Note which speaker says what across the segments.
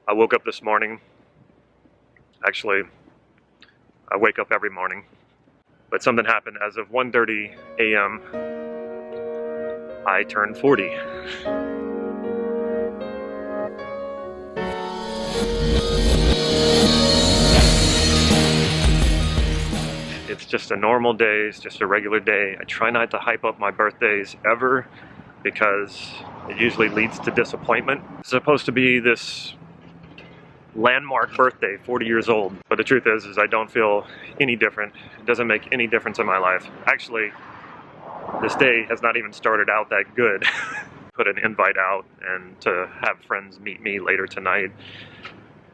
Speaker 1: I woke up this morning. Actually, I wake up every morning. But something happened. As of 1:30 a.m., I turned 40. It's just a normal day. It's just a regular day. I try not to hype up my birthdays ever because it usually leads to disappointment. It's supposed to be this landmark birthday, 40 years old. But the truth is I don't feel any different. It doesn't make any difference in my life. Actually, this day has not even started out that good. Put an invite out and to have friends meet me later tonight.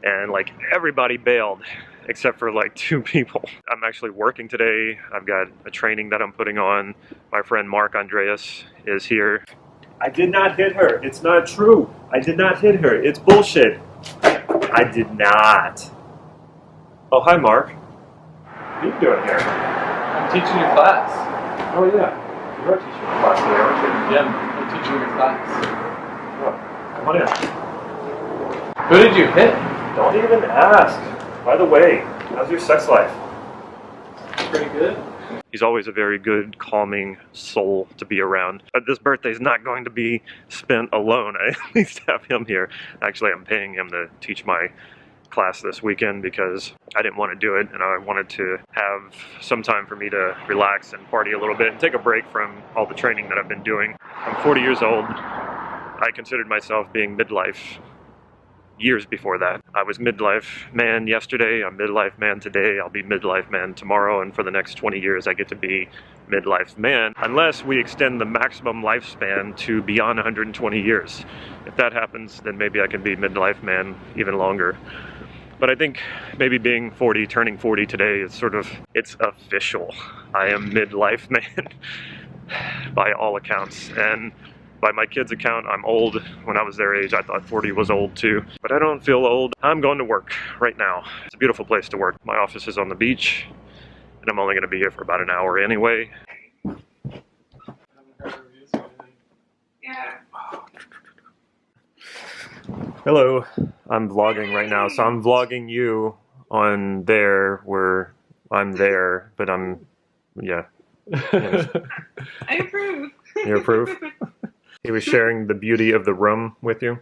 Speaker 1: And like everybody bailed except for like 2 people. I'm actually working today. I've got a training that I'm putting on. My friend Mark Andreas is here. I did not hit her. It's not true. I did not hit her. It's bullshit. I did not. Oh, hi, Mark. What are you doing here?
Speaker 2: I'm teaching your class.
Speaker 1: Oh, yeah. You are teaching a class today, aren't you?
Speaker 2: Yeah, I'm teaching your class.
Speaker 1: Oh, come on in.
Speaker 2: Who did you hit?
Speaker 1: Don't even ask. By the way, how's your sex life?
Speaker 2: Pretty good.
Speaker 1: He's always a very good, calming soul to be around. But this birthday is not going to be spent alone. I at least have him here. Actually, I'm paying him to teach my class this weekend because I didn't want to do it, and I wanted to have some time for me to relax and party a little bit and take a break from all the training that I've been doing. I'm 40 years old. I considered myself being midlife years before that. I was midlife man yesterday, I'm midlife man today, I'll be midlife man tomorrow, and for the next 20 years I get to be midlife man, unless we extend the maximum lifespan to beyond 120 years. If that happens, then maybe I can be midlife man even longer. But I think maybe being 40, turning 40 today is sort of, it's official. I am midlife man by all accounts. And by my kids' account, I'm old. When I was their age, I thought 40 was old too. But I don't feel old. I'm going to work right now. It's a beautiful place to work. My office is on the beach, and I'm only going to be here for about an hour anyway.
Speaker 3: Yeah.
Speaker 1: Hello. I'm vlogging right now, so I'm vlogging you on there where I'm there, but I'm, yeah.
Speaker 3: I approve.
Speaker 1: You approve? He was sharing the beauty of the room with you?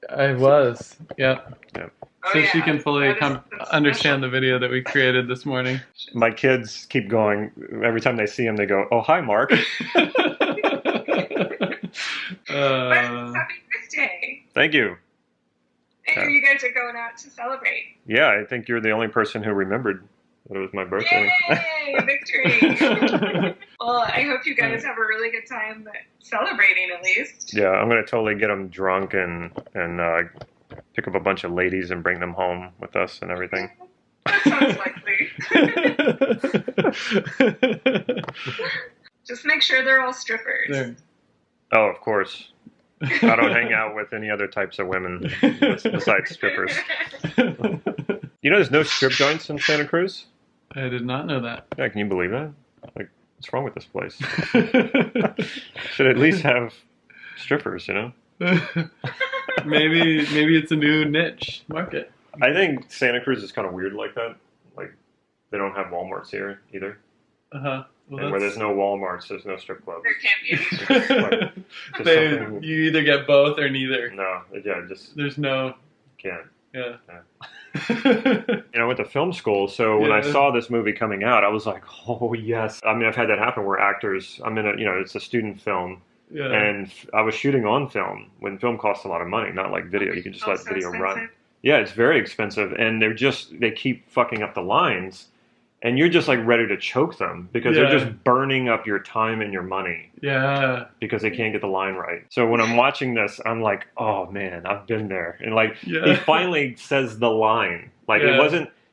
Speaker 2: I was, yeah.
Speaker 1: Yeah.
Speaker 3: Oh,
Speaker 2: So
Speaker 3: yeah.
Speaker 2: she can fully
Speaker 3: That's
Speaker 2: understand the video that we created this morning.
Speaker 1: My kids keep going, every time they see him, they go, oh, hi, Mark.
Speaker 3: Happy birthday.
Speaker 1: Thank you.
Speaker 3: I hear you guys are going out to celebrate.
Speaker 1: Yeah, I think you're the only person who remembered that it was my birthday.
Speaker 3: Yay! Victory! Well, I hope you guys have a really good time celebrating at least.
Speaker 1: Yeah, I'm going to totally get them drunk and pick up a bunch of ladies and bring them home with us and everything.
Speaker 3: That sounds likely. Just make sure they're all strippers.
Speaker 2: There.
Speaker 1: Oh, of course. I don't hang out with any other types of women besides strippers. You know there's no strip joints in Santa Cruz?
Speaker 2: I did not know that.
Speaker 1: Yeah, can you believe that? Like, what's wrong with this place? Should at least have strippers, you know?
Speaker 2: Maybe it's a new niche market.
Speaker 1: I think Santa Cruz is kind of weird like that. Like, they don't have Walmarts here either.
Speaker 2: Uh-huh. Well,
Speaker 1: And where there's no Walmarts, there's no strip clubs.
Speaker 3: There can't be any.
Speaker 1: Just
Speaker 2: you either get both or neither.
Speaker 1: no, yeah, just
Speaker 2: There's no,
Speaker 1: can't.
Speaker 2: yeah.
Speaker 1: You know, I went to film school, so when I
Speaker 2: Yeah.
Speaker 1: saw this movie coming out, I was like, oh, yes. I mean, I've had that happen where actors, I'm in a, you know, it's a student film,
Speaker 2: Yeah.
Speaker 1: and I was shooting on film when film costs a lot of money, not like video. You can just let
Speaker 3: So
Speaker 1: video run.
Speaker 3: expensive.
Speaker 1: Yeah, it's very expensive, and they keep fucking up the lines, and you're just like ready to choke them because they're
Speaker 2: Yeah.
Speaker 1: just burning up your time and your money
Speaker 2: Yeah.
Speaker 1: because they can't get the line right. So when I'm watching this, I'm like, oh man, I've been there. And like,
Speaker 2: Yeah.
Speaker 1: he finally says the line. Like
Speaker 2: Yeah.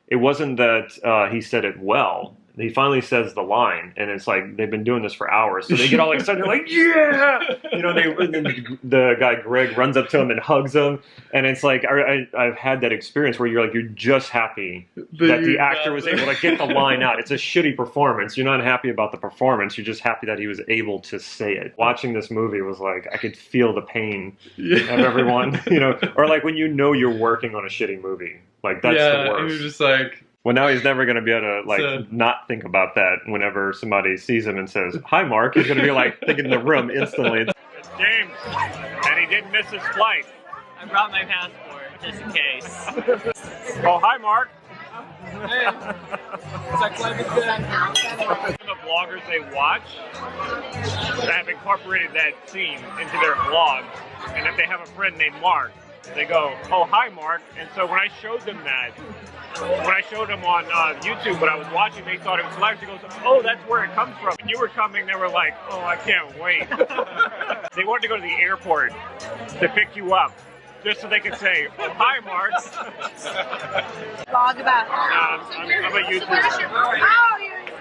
Speaker 1: it wasn't that he said it well. he finally says the line, and it's like they've been doing this for hours, so they get all excited. They're like, "Yeah!" You know, and then the guy Greg runs up to him and hugs him, and it's like I've had that experience where you're just happy that the actor was able to get the line out. It's a shitty performance. You're not happy about the performance. You're just happy that he was able to say it. Watching this movie was like I could feel the pain of everyone, you know, or like when you know you're working on a shitty movie, like that's the worst.
Speaker 2: He was just like.
Speaker 1: Well, now he's never going to be able to not think about that whenever somebody sees him and says, "Hi, Mark." He's going to be like thinking in the room instantly. It's James, and he didn't miss his flight.
Speaker 4: I brought my passport just in case.
Speaker 1: Oh, hi, Mark.
Speaker 2: Hey, that climate good?
Speaker 1: The vloggers they watch have incorporated that scene into their vlogs, and if they have a friend named Mark, they go, "Oh, hi, Mark." And so when I showed them that, when I showed them on YouTube what I was watching, they thought it was live. She goes, "Oh, that's where it comes from." When you were coming, they were like, "Oh, I can't wait." They wanted to go to the airport to pick you up, just so they could say, "Oh, hi, Mark."
Speaker 5: Vlog about.
Speaker 1: I'm a YouTuber.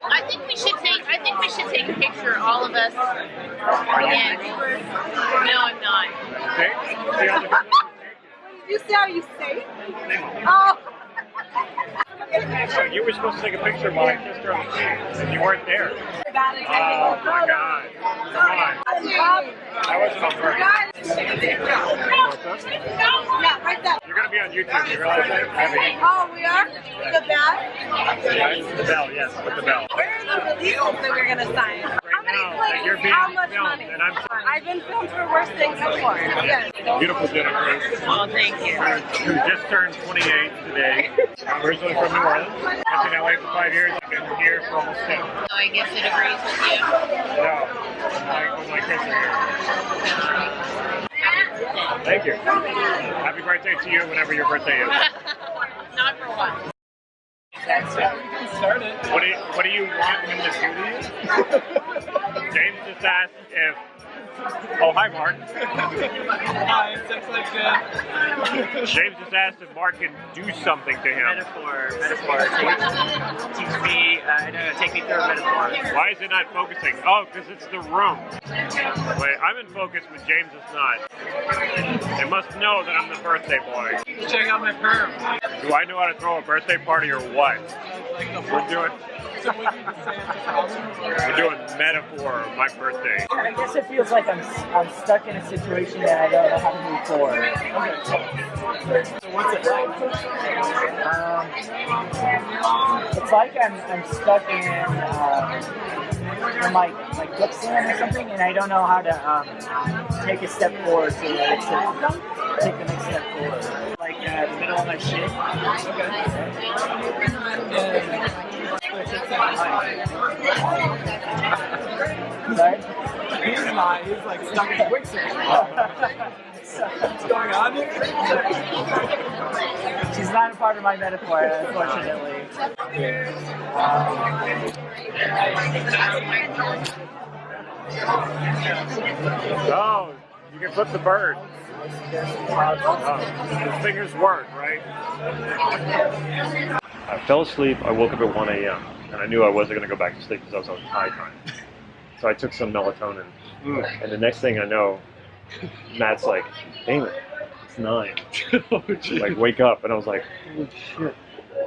Speaker 5: I think we should take a picture, all of us. Again. No, I'm not.
Speaker 1: Okay. See how the
Speaker 5: You see how you say? Oh.
Speaker 1: So you were supposed to take a picture while I kissed her on the cheek, and you weren't there. Oh my God! Come on. That wasn't on purpose.
Speaker 5: Yeah, right there.
Speaker 1: You're gonna be on YouTube. You realize that?
Speaker 5: Oh, we are? The bell?
Speaker 1: The bell, yes, with the bell.
Speaker 5: Where are the releases that we're gonna sign? How many
Speaker 1: Now,
Speaker 5: places?
Speaker 1: you're being
Speaker 5: How much
Speaker 1: filmed,
Speaker 5: money?
Speaker 1: and I'm
Speaker 5: I've been filmed for worse things before. Yes.
Speaker 1: beautiful dinner, Cruz.
Speaker 4: Oh, thank you.
Speaker 1: Who just turned 28 today. I'm originally from New Orleans. Lived in LA for 5 years. I've been here for almost 10.
Speaker 4: So I guess it agrees with you.
Speaker 1: No, my kids are here. Thank you. Happy birthday to you whenever your birthday is.
Speaker 4: Not for what?
Speaker 2: That's how we can start it.
Speaker 1: What do you want him to do to you? James just asked if... Oh, hi, Mark.
Speaker 2: Hi, it's like
Speaker 1: James just asked if Mark can do something to him.
Speaker 4: Metaphor. Teach me, take me through a metaphor.
Speaker 1: Why is it not focusing? Oh, because it's the room. Wait, I'm in focus, but James is not. They must know that I'm the birthday boy.
Speaker 2: check out my perm.
Speaker 1: Do I know how to throw a birthday party or what? We're doing metaphor of my birthday.
Speaker 6: I guess it feels like I'm stuck in a situation that I don't know how to move forward.
Speaker 2: So what's it like?
Speaker 6: It's like I'm stuck in my quicksand or something, and I don't know how to take a step forward to take the next step forward. Like the middle of my shit. Sorry?
Speaker 2: He's not. He's like stuck in quicksand. What's going on here?
Speaker 6: She's not a part of my metaphor, unfortunately.
Speaker 1: Oh, you can flip the bird. His fingers work, right? I fell asleep. I woke up at 1 a.m. and I knew I wasn't going to go back to sleep because I was on high time. So I took some melatonin. And the next thing I know, Matt's like, "Damon, it's 9. Like, wake up." And I was like, "Holy shit."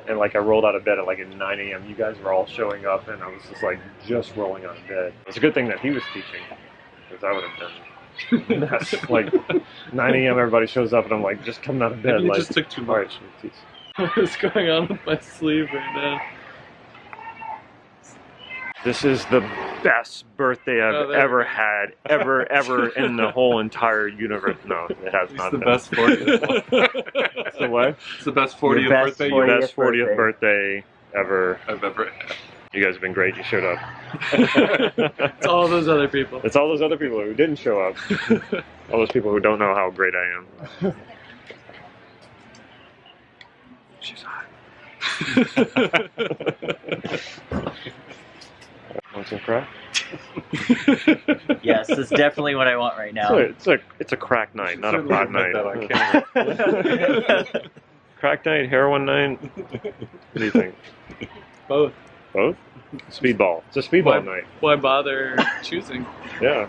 Speaker 1: And like I rolled out of bed at 9 a.m. You guys were all showing up and I was just rolling out of bed. It's a good thing that he was teaching because I would have been mess. 9 a.m. everybody shows up and I'm like just coming out of bed.
Speaker 2: You just took too much. What's going on with my sleeve right now?
Speaker 1: This is the best birthday I've ever had, ever in the whole entire universe. No, it has not been.
Speaker 2: It's the best 40th.
Speaker 1: It's the what?
Speaker 2: It's the best 40th birthday.
Speaker 1: Your best 40th birthday ever.
Speaker 2: I've ever had.
Speaker 1: You guys have been great. You showed up.
Speaker 2: It's all those other people.
Speaker 1: It's all those other people who didn't show up. All those people who don't know how great I am. She's hot. Want some crack?
Speaker 4: Yes, that's definitely what I want right now.
Speaker 1: It's a crack night, not a pot night. Crack night, heroin night. What do you think?
Speaker 2: Both.
Speaker 1: Both? Speedball. It's a speedball night.
Speaker 2: Why bother choosing?
Speaker 1: Yeah.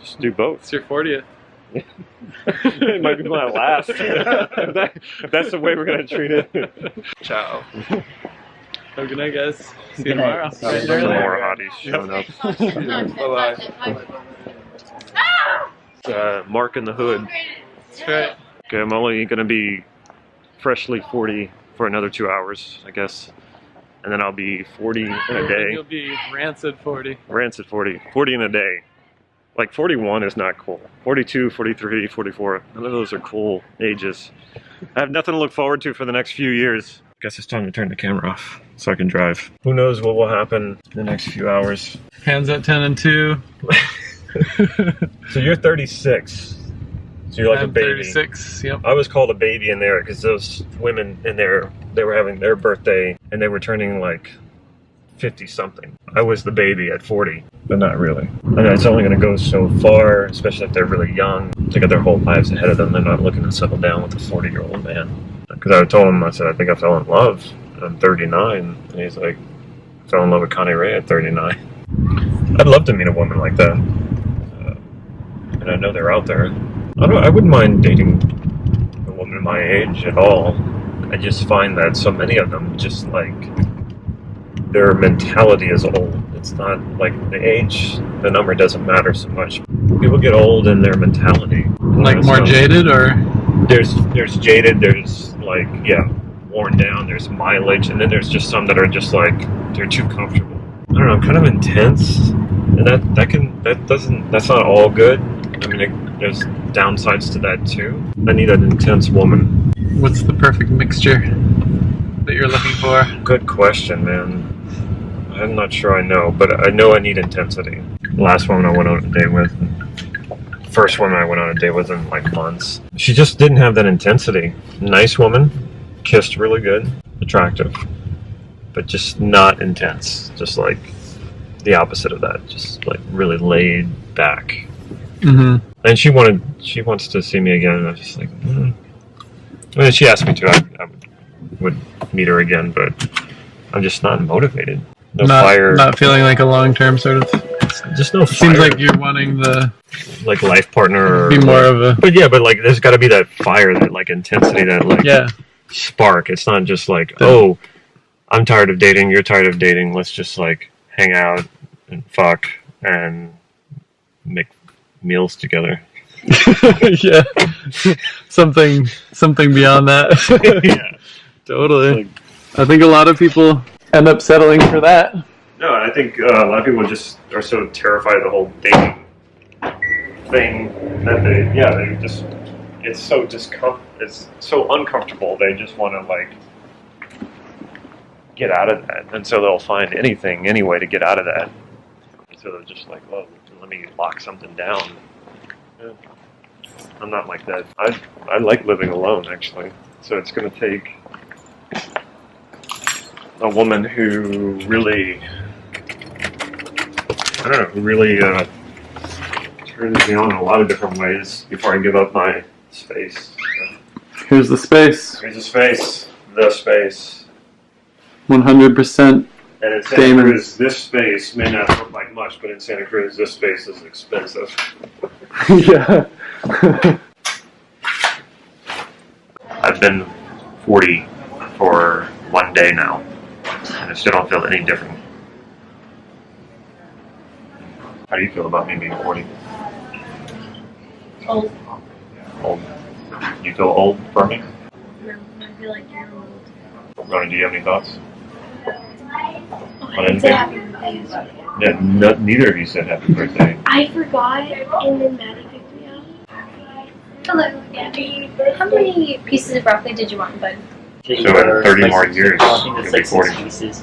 Speaker 1: Just do both.
Speaker 2: It's your 40th.
Speaker 1: It might be my last. If that's the way we're going to treat it.
Speaker 2: Ciao. Have a good night, guys. See you
Speaker 6: Good night.
Speaker 2: tomorrow.
Speaker 1: Some more hotties showing up.
Speaker 2: Bye-bye.
Speaker 1: Mark in the hood.
Speaker 2: That's right.
Speaker 1: Okay, I'm only going to be freshly 40 for another 2 hours, I guess. And then I'll be 40 in a day.
Speaker 2: You'll be rancid 40.
Speaker 1: Rancid 40. 40 in a day. Like 41 is not cool. 42, 43, 44. None of those are cool ages. I have nothing to look forward to for the next few years. Guess it's time to turn the camera off so I can drive. Who knows what will happen in the next few hours.
Speaker 2: Hands at 10 and 2.
Speaker 1: So you're 36. So you're like
Speaker 2: I'm
Speaker 1: a baby.
Speaker 2: 36, yep.
Speaker 1: I was called a baby in there because those women in there, they were having their birthday and they were turning like 50 something. I was the baby at 40, but not really. And it's only going to go so far, especially if they're really young. They got their whole lives ahead of them. They're not looking to settle down with a 40-year-old man. Because I told him, I said, I think I fell in love. And I'm 39. And he's like, I fell in love with Connie Ray at 39. I'd love to meet a woman like that. And I know they're out there. I wouldn't mind dating a woman my age at all. I just find that so many of them just like their mentality is old. It's not like the age, the number doesn't matter so much. People get old in their mentality.
Speaker 2: Like more jaded, or?
Speaker 1: There's jaded, there's like, yeah, worn down, there's mileage, and then there's just some that are just like, they're too comfortable. I don't know, kind of intense. And that's not all good. I mean, there's downsides to that too. I need an intense woman.
Speaker 2: What's the perfect mixture that you're looking for?
Speaker 1: Good question, man. I'm not sure I know, but I know I need intensity. The last woman I went on a date with, first woman I went on a date with in like months, she just didn't have that intensity. Nice woman, kissed really good, attractive, but just not intense. Just like the opposite of that, just like really laid back.
Speaker 2: Mm-hmm.
Speaker 1: And she wants to see me again, and I was just like, I mean, she asked me to, I would meet her again, but I'm just not motivated. No fire.
Speaker 2: Not feeling like a long-term sort of.
Speaker 1: Just no fire.
Speaker 2: Seems like you're wanting the
Speaker 1: like life partner. Or
Speaker 2: be more
Speaker 1: like,
Speaker 2: of a.
Speaker 1: But yeah, but like there's got to be that fire, that like intensity, that like spark. It's not just like, oh, I'm tired of dating, you're tired of dating. Let's just like hang out and fuck and make meals together.
Speaker 2: Yeah, something beyond that.
Speaker 1: Yeah,
Speaker 2: totally. Like, I think a lot of people end up settling for that.
Speaker 1: No, I think a lot of people just are so terrified of the whole dating thing that they just, it's so uncomfortable. They just want to like get out of that, and so they'll find anything, any way to get out of that. And so they're just like, well, let me lock something down. Yeah. I'm not like that. I like living alone, actually. So it's going to take a woman who really, I don't know, who really turns me on in a lot of different ways before I give up my space.
Speaker 2: Here's the space.
Speaker 1: Here's the space. The space.
Speaker 2: 100%.
Speaker 1: And in Santa Cruz, this space may not look like much, but in Santa Cruz, this space is expensive.
Speaker 2: Yeah.
Speaker 1: I've been 40 for 1 day now, and I still don't feel any different. How do you feel about me being 40?
Speaker 5: Old.
Speaker 1: Old. You feel old for me?
Speaker 5: No, I feel like you're old.
Speaker 1: Ronnie, do you have any thoughts?
Speaker 5: I didn't say happy birthday.
Speaker 1: Yeah, neither of you said happy birthday.
Speaker 5: I forgot, and then Maddie picked me up. Hello, Gabby. How many pieces of broccoli did you want, bud?
Speaker 1: So in 30 more years, you'll be 40.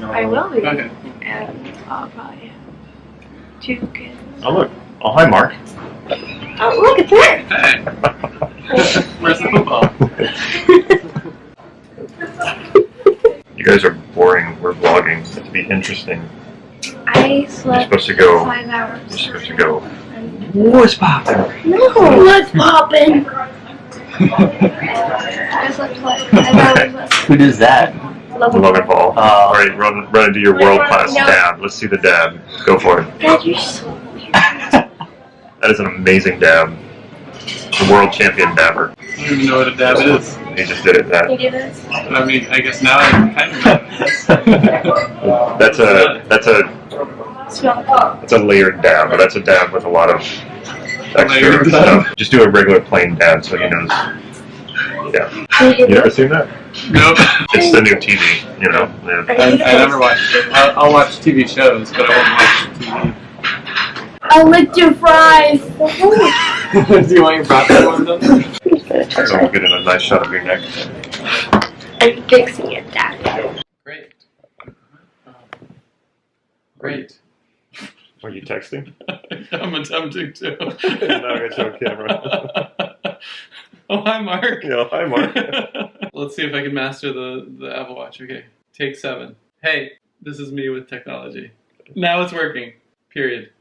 Speaker 5: I will be.
Speaker 2: Okay.
Speaker 5: And I'll probably have 2 kids.
Speaker 1: Oh, look. Oh, hi, Mark.
Speaker 5: Oh, look, it's there.
Speaker 2: Hey. Where's the football?
Speaker 1: You guys are boring. We're vlogging. It's supposed to be interesting.
Speaker 5: I slept
Speaker 1: You're supposed to go.
Speaker 5: 5 hours.
Speaker 1: You're supposed to go. What's poppin'?
Speaker 5: No, what's poppin'? I slept 5 hours last night.
Speaker 6: Who does that?
Speaker 1: Logan Paul. All right, run into your world-class dab. Let's see the dab. Go for it.
Speaker 7: Dad, you're so weird.
Speaker 1: That is an amazing dab. The world champion dabber.
Speaker 2: I don't even know what a dab is.
Speaker 1: He just did it. That.
Speaker 7: You do this?
Speaker 2: I mean, I guess now I kind of know what it is.
Speaker 1: That's a layered dab, but that's a dab with a lot of texture
Speaker 2: Layered
Speaker 1: and stuff. Just do a regular plain dab so he knows. Yeah. You never seen that?
Speaker 2: Nope.
Speaker 1: It's the new TV, you know. Yeah.
Speaker 2: I never watched it. I'll watch TV shows, but I won't watch TV.
Speaker 7: I licked your fries.
Speaker 2: Do you want your broccoli one done?
Speaker 1: So we'll get in a nice shot of your neck.
Speaker 7: I'm fixing it, Dad.
Speaker 2: Great. Great.
Speaker 1: Are you texting?
Speaker 2: I'm attempting to.
Speaker 1: Now I got you on camera.
Speaker 2: Oh, hi, Mark.
Speaker 1: Yeah, hi, Mark.
Speaker 2: Let's see if I can master the Apple Watch. Okay, take 7. Hey, this is me with technology. Now it's working. Period.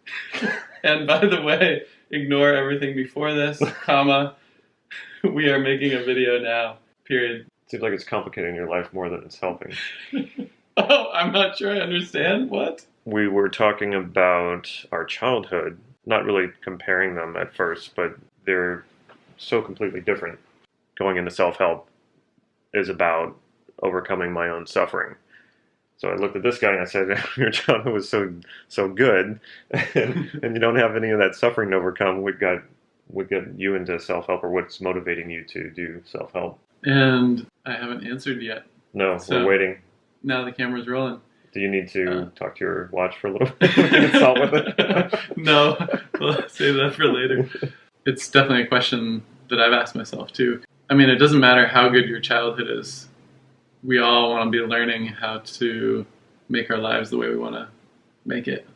Speaker 2: And by the way, ignore everything before this, comma. We are making a video now. Period.
Speaker 1: Seems like it's complicating your life more than it's helping.
Speaker 2: Oh, I'm not sure I understand. What?
Speaker 1: We were talking about our childhood, not really comparing them at first, but they're so completely different. Going into self-help is about overcoming my own suffering. So I looked at this guy and I said, your childhood was so good, and you don't have any of that suffering to overcome. What got you into self-help, or what's motivating you to do self-help?
Speaker 2: And I haven't answered yet.
Speaker 1: No,
Speaker 2: So-
Speaker 1: we're waiting.
Speaker 2: Now the camera's rolling.
Speaker 1: Do you need to talk to your watch for a little bit? Consult with it?
Speaker 2: No, we'll save that for later. It's definitely a question that I've asked myself too. I mean, it doesn't matter how good your childhood is. We all want to be learning how to make our lives the way we want to make it.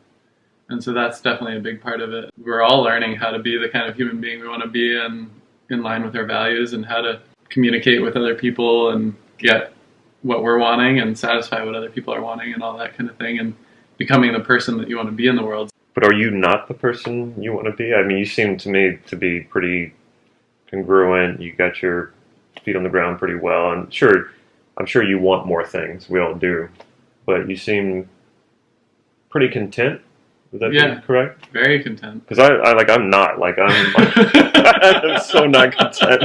Speaker 2: And so that's definitely a big part of it. We're all learning how to be the kind of human being we want to be, and in line with our values, and how to communicate with other people and get what we're wanting and satisfy what other people are wanting and all that kind of thing, and becoming the person that you want to be in the world.
Speaker 1: But are you not the person you want to be? I mean, you seem to me to be pretty congruent. You got your feet on the ground pretty well. And sure, I'm sure you want more things. We all do. But you seem pretty content. Is that correct?
Speaker 2: Very content.
Speaker 1: Because I'm not. I'm so not content.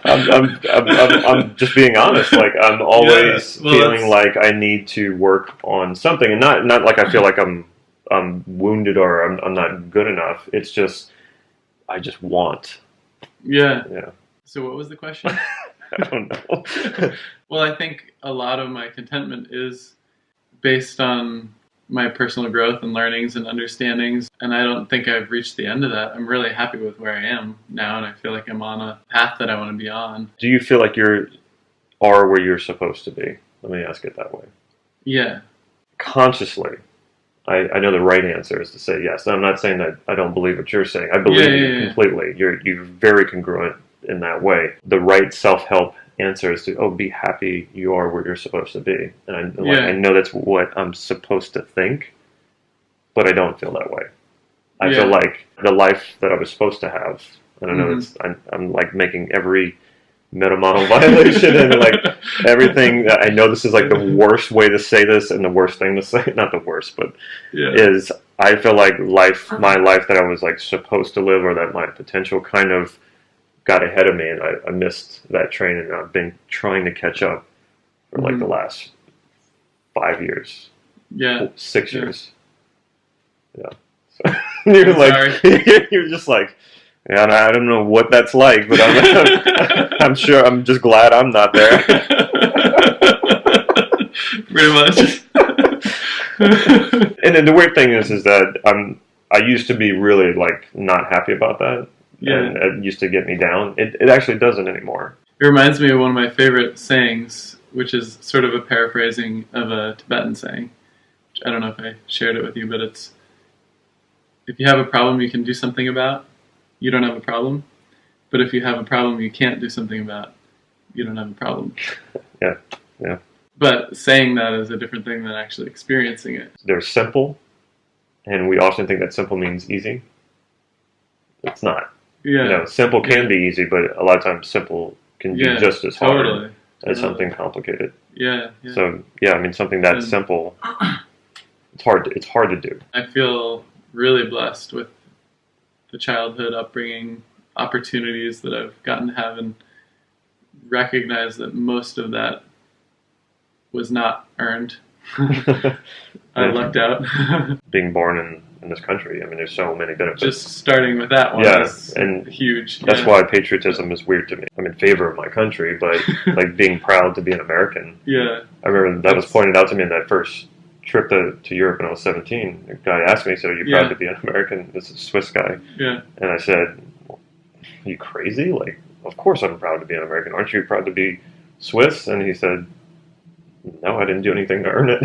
Speaker 1: I'm just being honest. Like, I'm always feeling like I need to work on something, and not like I feel like I'm wounded or I'm not good enough. It's just I just want.
Speaker 2: Yeah.
Speaker 1: Yeah.
Speaker 2: So what was the question?
Speaker 1: I don't know.
Speaker 2: Well, I think a lot of my contentment is based on my personal growth and learnings and understandings, and I don't think I've reached the end of that. I'm really happy with where I am now, and I feel like I'm on a path that I want to be on.
Speaker 1: Do you feel like you are where you're supposed to be? Let me ask it that way.
Speaker 2: Yeah.
Speaker 1: Consciously, I know the right answer is to say yes. I'm not saying that I don't believe what you're saying. I believe you completely. You're very congruent in that way. The right self-help answer is to, be happy you are where you're supposed to be. And I know that's what I'm supposed to think, but I don't feel that way. I feel like the life that I was supposed to have, and I know I'm like making every meta model violation and like everything. I know this is like the worst way to say this and the worst thing to say, not the worst, but is I feel like my life that I was like supposed to live, or that my potential kind of got ahead of me, and I missed that train, and I've been trying to catch up for like the last 5 years, 6 years. Yeah. So you're like, you're just like, yeah, I don't know what that's like, but I'm sure. I'm just glad I'm not there.
Speaker 2: Pretty much.
Speaker 1: And then the weird thing is that I used to be really like not happy about that. Yeah. And it used to get me down. It actually doesn't anymore.
Speaker 2: It reminds me of one of my favorite sayings, which is sort of a paraphrasing of a Tibetan saying. Which I don't know if I shared it with you, but it's, if you have a problem you can do something about, you don't have a problem. But if you have a problem you can't do something about, you don't have a problem.
Speaker 1: Yeah.
Speaker 2: But saying that is a different thing than actually experiencing it.
Speaker 1: They're simple, and we often think that simple means easy. It's not.
Speaker 2: Yeah.
Speaker 1: Simple can be easy, but a lot of times simple can be just as hard.
Speaker 2: Totally.
Speaker 1: as something complicated.
Speaker 2: Yeah.
Speaker 1: So yeah, I mean, something that simple, it's hard to do.
Speaker 2: I feel really blessed with the childhood upbringing, opportunities that I've gotten to have, and recognize that most of that was not earned. I lucked out.
Speaker 1: Being born in this country, I mean, there's so many benefits.
Speaker 2: Just starting with that one is
Speaker 1: and
Speaker 2: huge.
Speaker 1: That's why patriotism is weird to me. I'm in favor of my country, but like being proud to be an American.
Speaker 2: Yeah.
Speaker 1: I remember that was pointed out to me in that first trip to Europe when I was 17. A guy asked me, so are you proud to be an American? This is a Swiss guy.
Speaker 2: Yeah.
Speaker 1: And I said, well, are you crazy? Like, of course I'm proud to be an American. Aren't you proud to be Swiss? And he said, no, I didn't do anything to earn it.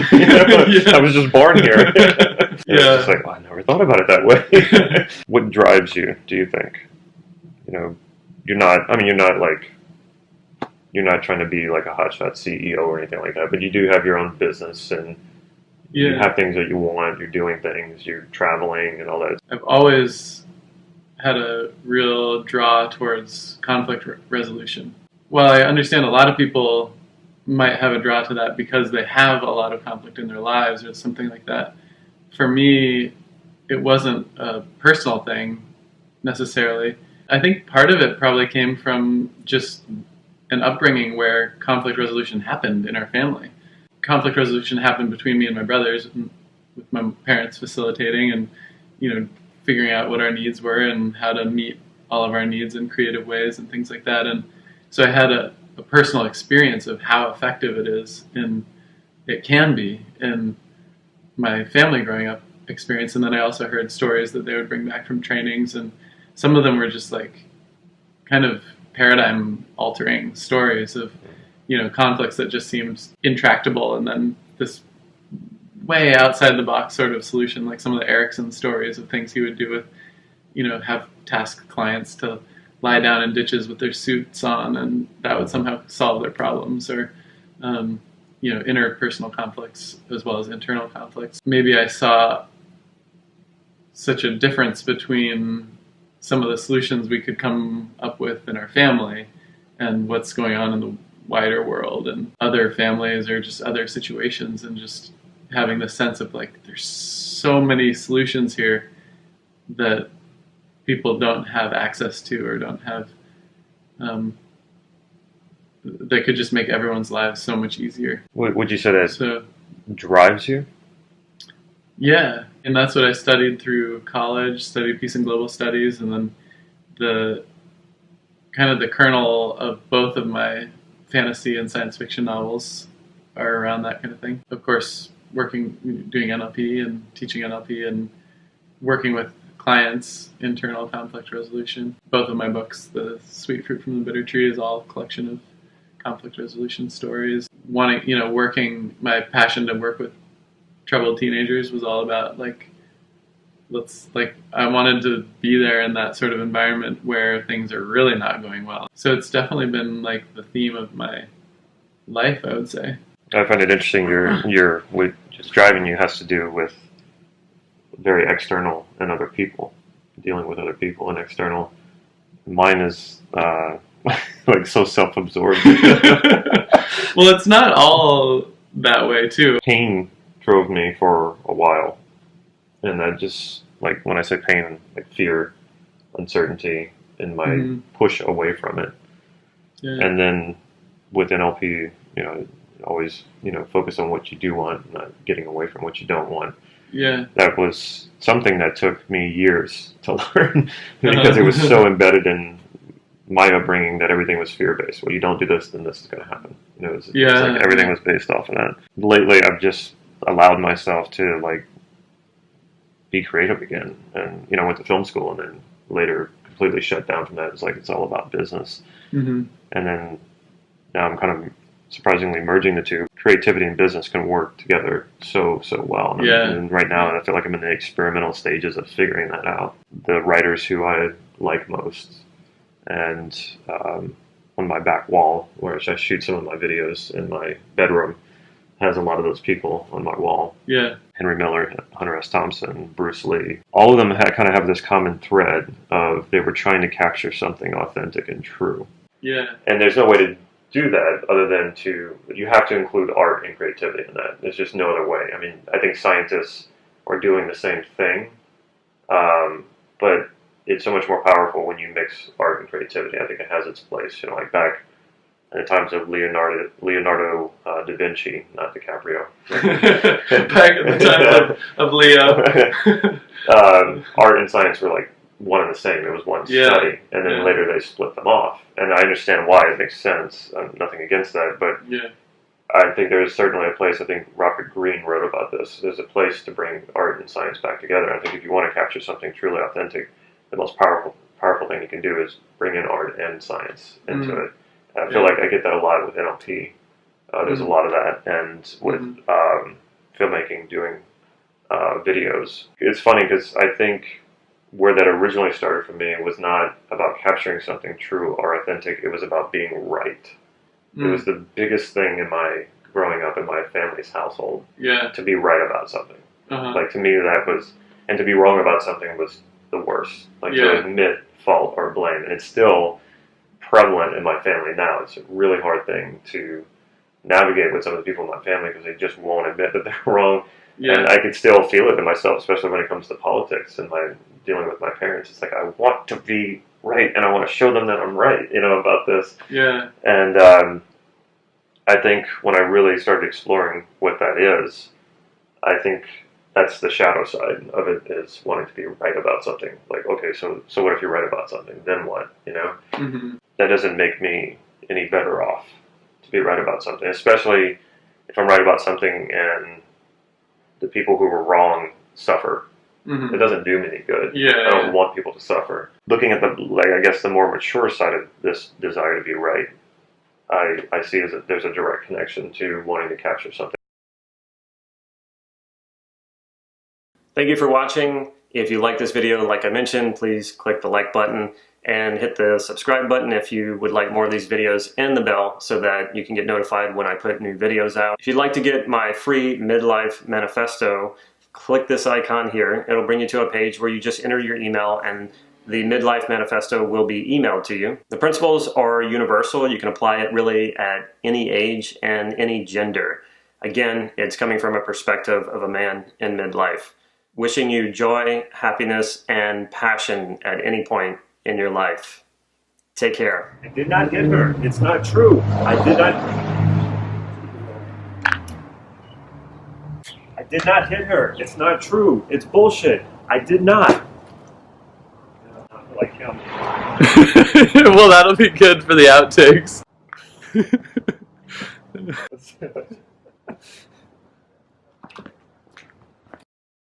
Speaker 1: I was just born here. I was just like, well, I never thought about it that way. What drives you, do you think? You know, you're not trying to be like a hotshot CEO or anything like that, but you do have your own business and you have things that you want, you're doing things, you're traveling and all that.
Speaker 2: I've always had a real draw towards conflict resolution. Well, I understand a lot of people might have a draw to that because they have a lot of conflict in their lives or something like that. For me, it wasn't a personal thing necessarily. I think part of it probably came from just an upbringing where conflict resolution happened in our family. Conflict resolution happened between me and my brothers, with my parents facilitating and, figuring out what our needs were and how to meet all of our needs in creative ways and things like that. And so I had a personal experience of how effective it is, and it can be in my family growing up experience. And then I also heard stories that they would bring back from trainings, and some of them were just like kind of paradigm altering stories of, conflicts that just seemed intractable, and then this way outside the box sort of solution, like some of the Erickson stories of things he would do with, have task clients to lie down in ditches with their suits on, and that would somehow solve their problems, or interpersonal conflicts as well as internal conflicts. Maybe I saw such a difference between some of the solutions we could come up with in our family and what's going on in the wider world and other families or just other situations, and just having the sense of like there's so many solutions here that people don't have access to or don't have that could just make everyone's lives so much easier.
Speaker 1: Would you say that drives you?
Speaker 2: Yeah, and that's what I studied through college, studied peace and global studies, and then the kernel of both of my fantasy and science fiction novels are around that kind of thing. Of course, doing NLP and teaching NLP and working with clients, internal conflict resolution. Both of my books, The Sweet Fruit from the Bitter Tree, is all a collection of conflict resolution stories. My passion to work with troubled teenagers was all about I wanted to be there in that sort of environment where things are really not going well. So it's definitely been like the theme of my life, I would say.
Speaker 1: I find it interesting. What just driving you has to do with very external and other people, dealing with other people and external. Mine is like so self-absorbed.
Speaker 2: Well, it's not all that way too.
Speaker 1: Pain drove me for a while, and that just, like, when I say pain, like fear, uncertainty, and my push away from it. Yeah. And then with NLP, always, focus on what you do want, not getting away from what you don't want.
Speaker 2: Yeah.
Speaker 1: That was something that took me years to learn because it was so embedded in my upbringing that everything was fear-based. Well, you don't do this, then this is going to happen. It's like everything was based off of that. Lately, I've just allowed myself to, like, be creative again. And, went to film school and then later completely shut down from that. It's like, it's all about business. Mm-hmm. And then now I'm kind of surprisingly merging the two. Creativity and business can work together so well. And right now, I feel like I'm in the experimental stages of figuring that out. The writers who I like most, and on my back wall, where I shoot some of my videos in my bedroom, has a lot of those people on my wall.
Speaker 2: Yeah.
Speaker 1: Henry Miller, Hunter S. Thompson, Bruce Lee. All of them kind of have this common thread of they were trying to capture something authentic and true.
Speaker 2: Yeah.
Speaker 1: And there's no way do that other than you have to include art and creativity in that. There's just no other way. I mean, I think scientists are doing the same thing, but it's so much more powerful when you mix art and creativity. I think it has its place. You know, like back in the times of Leonardo da Vinci, not DiCaprio.
Speaker 2: Back in the time of Leo.
Speaker 1: Art and science were like one and the same. It was one study, and then later they split them off. And I understand why. It makes sense. Nothing against that, but I think there's certainly a place. I think Robert Greene wrote about this. There's a place to bring art and science back together. I think if you want to capture something truly authentic, the most powerful thing you can do is bring in art and science into it. I feel like I get that a lot with NLP. There's a lot of that, and with filmmaking, doing videos. It's funny because I think where that originally started for me was not about capturing something true or authentic. It was about being right. It was the biggest thing in my growing up in my family's household. To be right about something. Like to me, that was, and to be wrong about something was the worst. Like to admit fault or blame, and it's still prevalent in my family now. It's a really hard thing to navigate with some of the people in my family because they just won't admit that they're wrong. And I can still feel it in myself, especially when it comes to politics and my dealing with my parents. It's like I want to be right, and I want to show them that I'm right, you know, about this. And I think when I really started exploring what that is, I think that's the shadow side of it, is wanting to be right about something. Like, okay, so what if you're right about something? Then what? You know, that doesn't make me any better off to be right about something, especially if I'm right about something and the people who were wrong suffer. It doesn't do me any good. I don't want people to suffer. Looking at I guess the more mature side of this desire to be right, I see as that there's a direct connection to wanting to capture something. Thank you for watching. If you like this video, like I mentioned, please click the like button and hit the subscribe button if you would like more of these videos, and the bell so that you can get notified when I put new videos out. If you'd like to get my free MidLife Manifesto, click this icon here. It'll bring you to a page where you just enter your email and the MidLife Manifesto will be emailed to you. The principles are universal. You can apply it really at any age and any gender. Again, it's coming from a perspective of a man in midlife. Wishing you joy, happiness, and passion at any point in your life. Take care. I did not hit her. It's not true. I did not hit her. It's not true. It's bullshit. I did not. Like him.
Speaker 2: Well, that'll be good for the outtakes.